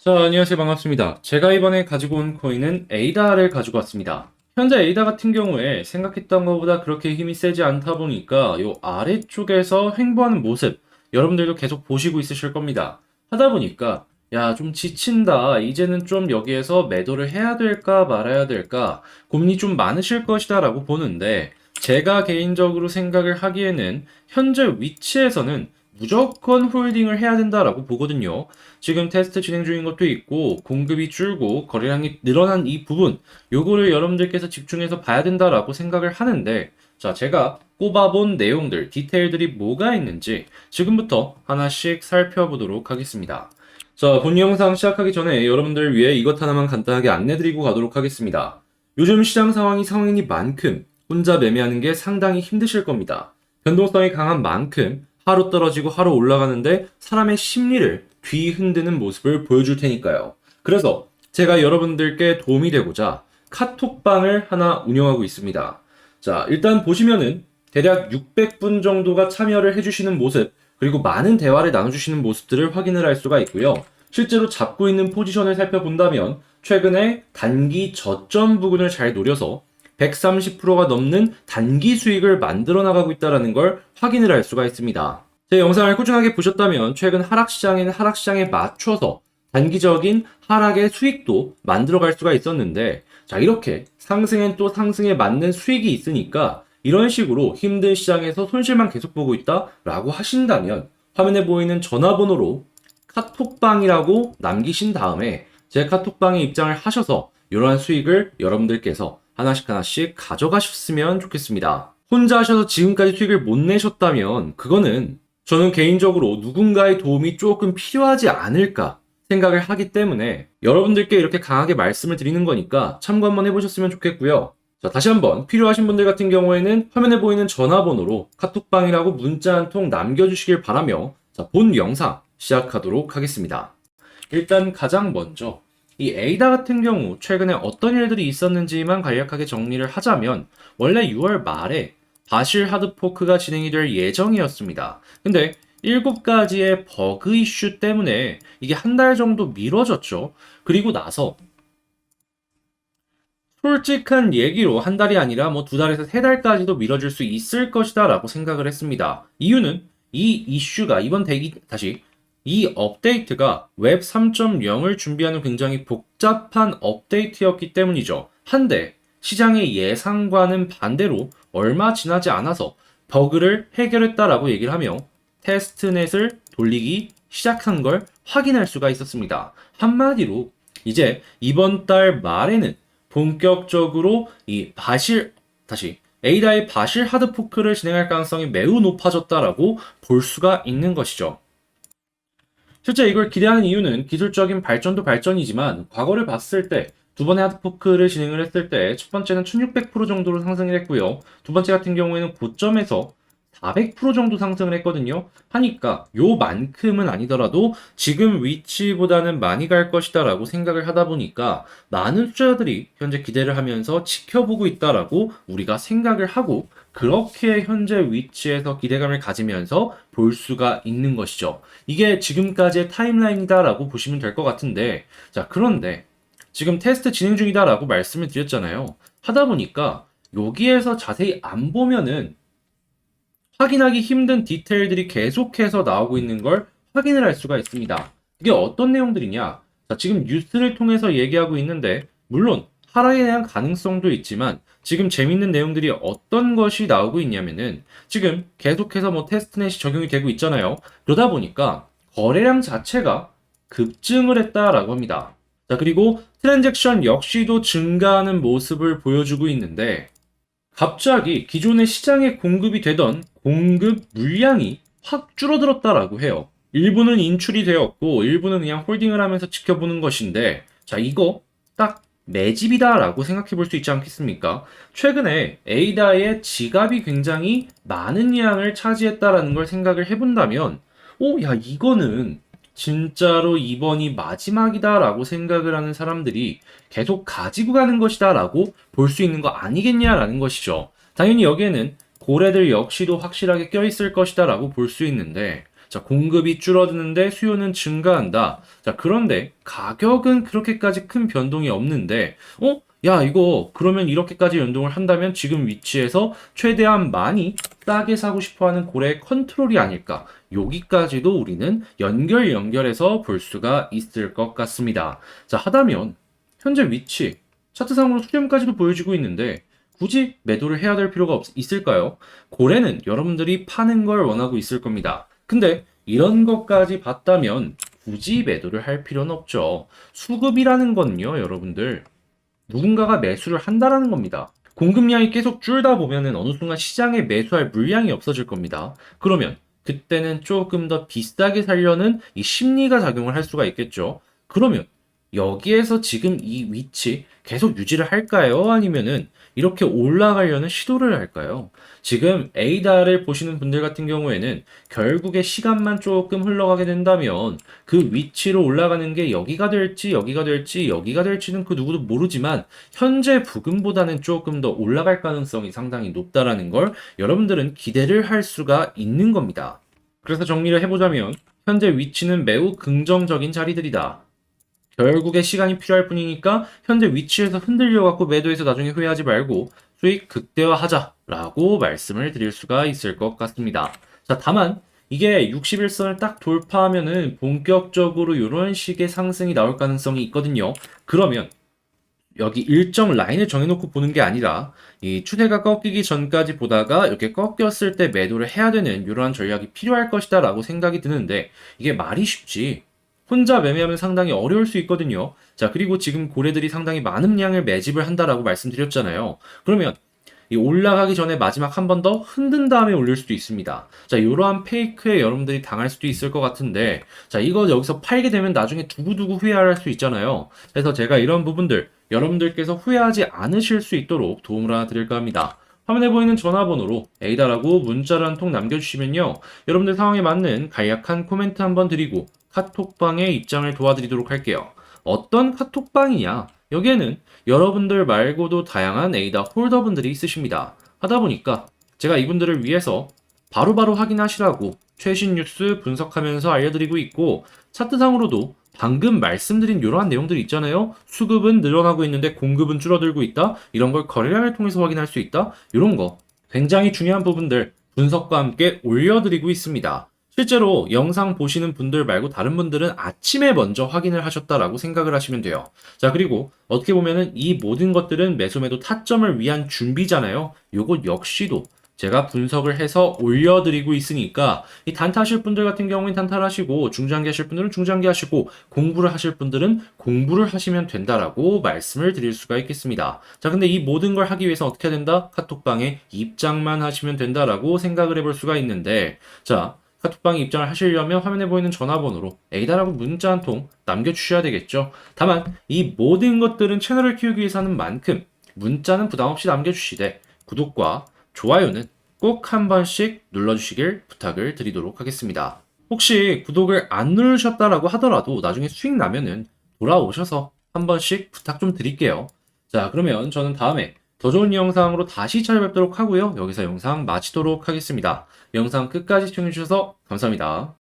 자, 안녕하세요. 반갑습니다. 제가 이번에 가지고 온 코인은 에이다를 가지고 왔습니다. 현재 에이다 같은 경우에 생각했던 것보다 그렇게 힘이 세지 않다 보니까 요 아래쪽에서 횡보하는 모습 여러분들도 계속 보시고 있으실 겁니다. 하다 보니까 야, 좀 지친다. 이제는 좀 여기에서 매도를 해야 될까 말아야 될까 고민이 좀 많으실 것이다 라고 보는데 제가 개인적으로 생각을 하기에는 현재 위치에서는 무조건 홀딩을 해야 된다라고 보거든요. 지금 테스트 진행 중인 것도 있고 공급이 줄고 거래량이 늘어난 이 부분 요거를 여러분들께서 집중해서 봐야 된다라고 생각을 하는데 자, 제가 꼽아본 내용들, 디테일들이 뭐가 있는지 지금부터 하나씩 살펴보도록 하겠습니다. 자, 본 영상 시작하기 전에 여러분들 위해 이것 하나만 간단하게 안내드리고 가도록 하겠습니다. 요즘 시장 상황이 상황이니만큼 혼자 매매하는 게 상당히 힘드실 겁니다. 변동성이 강한 만큼 하루 떨어지고 하루 올라가는데 사람의 심리를 뒤흔드는 모습을 보여줄 테니까요. 그래서 제가 여러분들께 도움이 되고자 카톡방을 하나 운영하고 있습니다. 자, 일단 보시면은 대략 600분 정도가 참여를 해주시는 모습, 그리고 많은 대화를 나눠주시는 모습들을 확인을 할 수가 있고요. 실제로 잡고 있는 포지션을 살펴본다면 최근에 단기 저점 부근을 잘 노려서 130%가 넘는 단기 수익을 만들어 나가고 있다는 걸 확인을 할 수가 있습니다. 제 영상을 꾸준하게 보셨다면 최근 하락시장에는 하락시장에 맞춰서 단기적인 하락의 수익도 만들어 갈 수가 있었는데 자, 이렇게 상승엔 또 상승에 맞는 수익이 있으니까 이런 식으로 힘든 시장에서 손실만 계속 보고 있다 라고 하신다면 화면에 보이는 전화번호로 카톡방이라고 남기신 다음에 제 카톡방에 입장을 하셔서 이러한 수익을 여러분들께서 하나씩 하나씩 가져가셨으면 좋겠습니다. 혼자 하셔서 지금까지 수익을 못 내셨다면 그거는 저는 개인적으로 누군가의 도움이 조금 필요하지 않을까 생각을 하기 때문에 여러분들께 이렇게 강하게 말씀을 드리는 거니까 참고 한번 해보셨으면 좋겠고요. 자, 다시 한번 필요하신 분들 같은 경우에는 화면에 보이는 전화번호로 카톡방이라고 문자 한 통 남겨주시길 바라며 자, 본 영상 시작하도록 하겠습니다. 일단 가장 먼저 이 에이다 같은 경우 최근에 어떤 일들이 있었는지만 간략하게 정리를 하자면 원래 6월 말에 바실 하드포크가 진행이 될 예정이었습니다. 근데 7가지의 버그 이슈 때문에 이게 한 달 정도 미뤄졌죠. 그리고 나서 솔직한 얘기로 한 달이 아니라 뭐 2달에서 3달까지도 미뤄질 수 있을 것이다 라고 생각을 했습니다. 이유는 이 이슈가 이 업데이트가 웹 3.0을 준비하는 굉장히 복잡한 업데이트였기 때문이죠. 한데 시장의 예상과는 반대로 얼마 지나지 않아서 버그를 해결했다라고 얘기를 하며 테스트넷을 돌리기 시작한 걸 확인할 수가 있었습니다. 한마디로 이제 이번 달 말에는 본격적으로 에이다의 바실 하드포크를 진행할 가능성이 매우 높아졌다라고 볼 수가 있는 것이죠. 실제 이걸 기대하는 이유는 기술적인 발전도 발전이지만 과거를 봤을 때 두 번의 하드포크를 진행을 했을 때 첫 번째는 1600% 정도로 상승을 했고요. 두 번째 같은 경우에는 고점에서 400% 정도 상승을 했거든요. 하니까 요만큼은 아니더라도 지금 위치보다는 많이 갈 것이다 라고 생각을 하다 보니까 많은 투자자들이 현재 기대를 하면서 지켜보고 있다라고 우리가 생각을 하고 그렇게 현재 위치에서 기대감을 가지면서 볼 수가 있는 것이죠. 이게 지금까지의 타임라인이다라고 보시면 될 것 같은데 자, 그런데 지금 테스트 진행 중이다라고 말씀을 드렸잖아요. 하다 보니까 여기에서 자세히 안 보면은 확인하기 힘든 디테일들이 계속해서 나오고 있는 걸 확인을 할 수가 있습니다. 이게 어떤 내용들이냐? 자, 지금 뉴스를 통해서 얘기하고 있는데, 물론 하락에 대한 가능성도 있지만, 지금 재밌는 내용들이 어떤 것이 나오고 있냐면은, 지금 계속해서 뭐 테스트넷이 적용이 되고 있잖아요. 그러다 보니까 거래량 자체가 급증을 했다라고 합니다. 자, 그리고 트랜잭션 역시도 증가하는 모습을 보여주고 있는데, 갑자기 기존의 시장에 공급이 되던 공급 물량이 확 줄어들었다라고 해요. 일부는 인출이 되었고 일부는 그냥 홀딩을 하면서 지켜보는 것인데 자, 이거 딱 매집이다라고 생각해 볼 수 있지 않겠습니까? 최근에 에이다의 지갑이 굉장히 많은 양을 차지했다라는 걸 생각을 해본다면 야, 이거는 진짜로 이번이 마지막이다라고 생각을 하는 사람들이 계속 가지고 가는 것이다라고 볼 수 있는 거 아니겠냐라는 것이죠. 당연히 여기에는 고래들 역시도 확실하게 껴있을 것이다라고 볼 수 있는데 자, 공급이 줄어드는데 수요는 증가한다. 자, 그런데 가격은 그렇게까지 큰 변동이 없는데, 야, 이거 그러면 이렇게까지 연동을 한다면 지금 위치에서 최대한 많이 싸게 사고 싶어 하는 고래의 컨트롤이 아닐까. 여기까지도 우리는 연결해서 볼 수가 있을 것 같습니다. 자, 하다면 현재 위치, 차트상으로 수렴까지도 보여지고 있는데 굳이 매도를 해야 될 필요가 있을까요? 고래는 여러분들이 파는 걸 원하고 있을 겁니다. 근데 이런 것까지 봤다면 굳이 매도를 할 필요는 없죠. 수급이라는 건요, 여러분들. 누군가가 매수를 한다라는 겁니다. 공급량이 계속 줄다 보면은 어느 순간 시장에 매수할 물량이 없어질 겁니다. 그러면 그때는 조금 더 비싸게 살려는 이 심리가 작용을 할 수가 있겠죠. 그러면 여기에서 지금 이 위치 계속 유지를 할까요? 아니면은 이렇게 올라가려는 시도를 할까요? 지금 에이다를 보시는 분들 같은 경우에는 결국에 시간만 조금 흘러가게 된다면 그 위치로 올라가는 게 여기가 될지 여기가 될지 여기가 될지는 그 누구도 모르지만 현재 부근보다는 조금 더 올라갈 가능성이 상당히 높다라는 걸 여러분들은 기대를 할 수가 있는 겁니다. 그래서 정리를 해보자면 현재 위치는 매우 긍정적인 자리들이다. 결국에 시간이 필요할 뿐이니까 현재 위치에서 흔들려갖고 매도해서 나중에 후회하지 말고 수익 극대화하자라고 말씀을 드릴 수가 있을 것 같습니다. 자, 다만 이게 61선을 딱 돌파하면은 본격적으로 이런 식의 상승이 나올 가능성이 있거든요. 그러면 여기 일정 라인을 정해놓고 보는 게 아니라 이 추세가 꺾이기 전까지 보다가 이렇게 꺾였을 때 매도를 해야 되는 이러한 전략이 필요할 것이다 라고 생각이 드는데 이게 말이 쉽지 혼자 매매하면 상당히 어려울 수 있거든요. 자, 그리고 지금 고래들이 상당히 많은 양을 매집을 한다라고 말씀드렸잖아요. 그러면 이 올라가기 전에 마지막 한 번 더 흔든 다음에 올릴 수도 있습니다. 자, 이러한 페이크에 여러분들이 당할 수도 있을 것 같은데, 자, 이거 여기서 팔게 되면 나중에 두고두고 후회할 수 있잖아요. 그래서 제가 이런 부분들 여러분들께서 후회하지 않으실 수 있도록 도움을 하나 드릴까 합니다. 화면에 보이는 전화번호로 에이다라고 문자를 한 통 남겨주시면요. 여러분들 상황에 맞는 간략한 코멘트 한번 드리고 카톡방의 입장을 도와드리도록 할게요. 어떤 카톡방이냐? 여기에는 여러분들 말고도 다양한 에이다 홀더분들이 있으십니다. 하다 보니까 제가 이분들을 위해서 바로바로 확인하시라고 최신 뉴스 분석하면서 알려드리고 있고 차트상으로도 방금 말씀드린 이러한 내용들이 있잖아요. 수급은 늘어나고 있는데 공급은 줄어들고 있다. 이런 걸 거래량을 통해서 확인할 수 있다. 이런 거 굉장히 중요한 부분들 분석과 함께 올려드리고 있습니다. 실제로 영상 보시는 분들 말고 다른 분들은 아침에 먼저 확인을 하셨다라고 생각을 하시면 돼요. 자, 그리고 어떻게 보면은 이 모든 것들은 매수매도 타점을 위한 준비잖아요. 요거 역시도 제가 분석을 해서 올려드리고 있으니까 이 단타하실 분들 같은 경우는 단타를 하시고 중장기 하실 분들은 중장기 하시고 공부를 하실 분들은 공부를 하시면 된다라고 말씀을 드릴 수가 있겠습니다. 자, 근데 이 모든 걸 하기 위해서 어떻게 해야 된다? 카톡방에 입장만 하시면 된다라고 생각을 해볼 수가 있는데 자, 카톡방에 입장을 하시려면 화면에 보이는 전화번호로 에이다라고 문자 한 통 남겨주셔야 되겠죠. 다만 이 모든 것들은 채널을 키우기 위해서 하는 만큼 문자는 부담없이 남겨주시되 구독과 좋아요는 꼭 한 번씩 눌러주시길 부탁을 드리도록 하겠습니다. 혹시 구독을 안 누르셨다라고 하더라도 나중에 수익 나면은 돌아오셔서 한 번씩 부탁 좀 드릴게요. 자, 그러면 저는 다음에 더 좋은 영상으로 다시 찾아뵙도록 하고요. 여기서 영상 마치도록 하겠습니다. 영상 끝까지 시청해주셔서 감사합니다.